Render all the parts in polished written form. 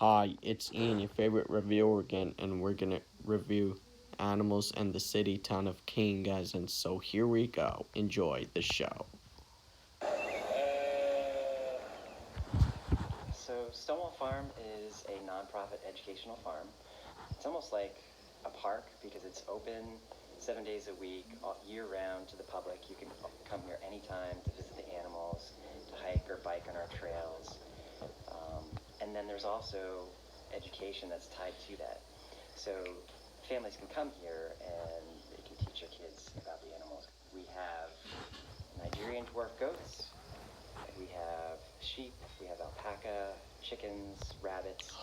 Hi, it's Ian, your favorite reviewer again, and we're gonna review animals and the city town of Keene, guys. And so here we go. Enjoy the show. So Stonewall Farm is a nonprofit educational farm. It's almost like a park because it's open 7 days a week, year round to the public. You can come here anytime to visit the animals, to hike or bike on our trails. And then there's also education that's tied to that. So families can come here and they can teach their kids about the animals. We have Nigerian dwarf goats, we have sheep, we have alpaca, chickens, rabbits,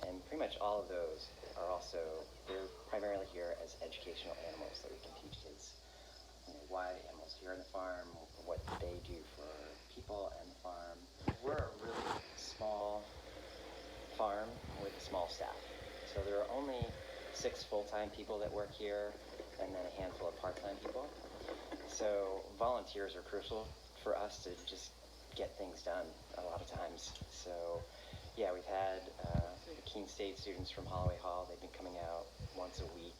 and pretty much all of those are also, they're primarily here as educational animals that we can teach kids why the animals here on the farm, what they do for people and the farm. We're a really small farm with a small staff. So there are only 6 full-time people that work here and then a handful of part-time people. So volunteers are crucial for us to just get things done a lot of times. So yeah, we've had the Keene State students from Holloway Hall. They've been coming out once a week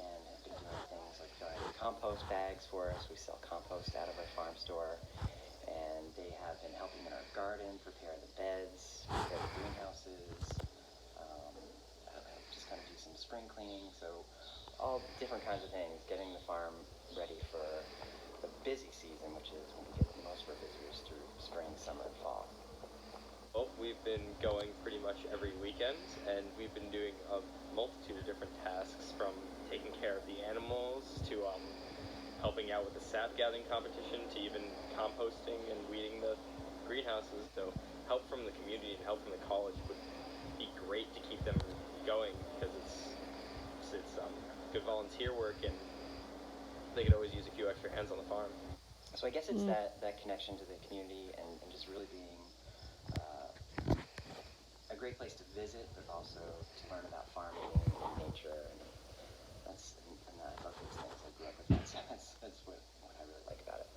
and have been doing things like filling compost bags for us. We sell compost out of our farm store. And they have been helping in our garden, prepare the beds, prepare the greenhouses, just kind of do some spring cleaning. So all different kinds of things, getting the farm ready for the busy season, which is when we get most of our visitors through spring, summer, and fall. Well, we've been going pretty much every weekend, and we've been doing a multitude of different tasks, from taking care of the animals to helping out with the sap gathering competition to even composting and weeding the greenhouses. So help from the community and help from the college would be great to keep them going, because it's good volunteer work, and they could always use a few extra hands on the farm. So I guess it's that connection to the community and just really being a great place to visit, but also to learn about farming and nature. And I love those things. I grew up with that. So that's what I really like about it.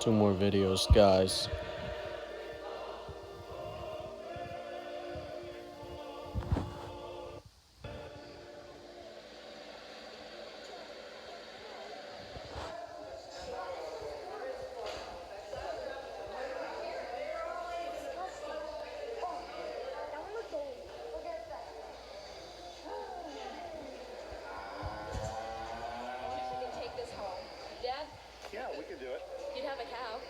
Two more videos, guys. Yeah, we could do it. You'd have a cow.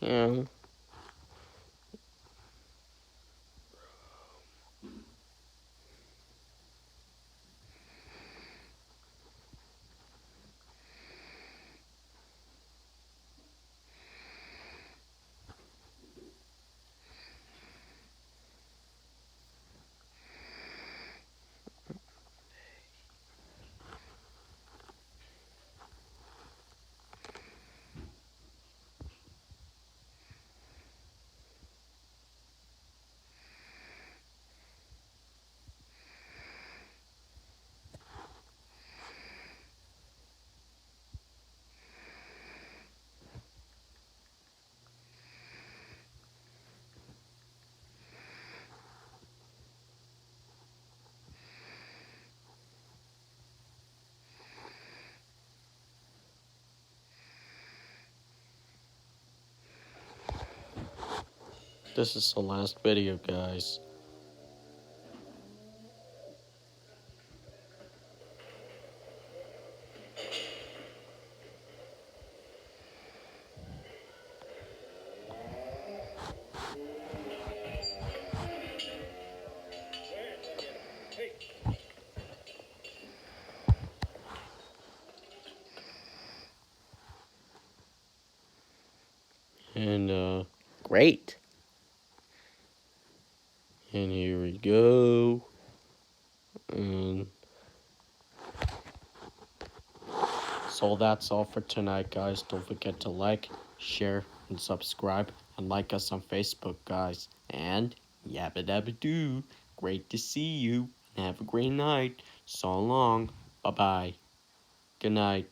Yeah. This is the last video, guys. And great. And here we go. And so that's all for tonight, guys. Don't forget to like, share, and subscribe. And like us on Facebook, guys. And yabba dabba doo. Great to see you. And have a great night. So long. Bye bye. Good night.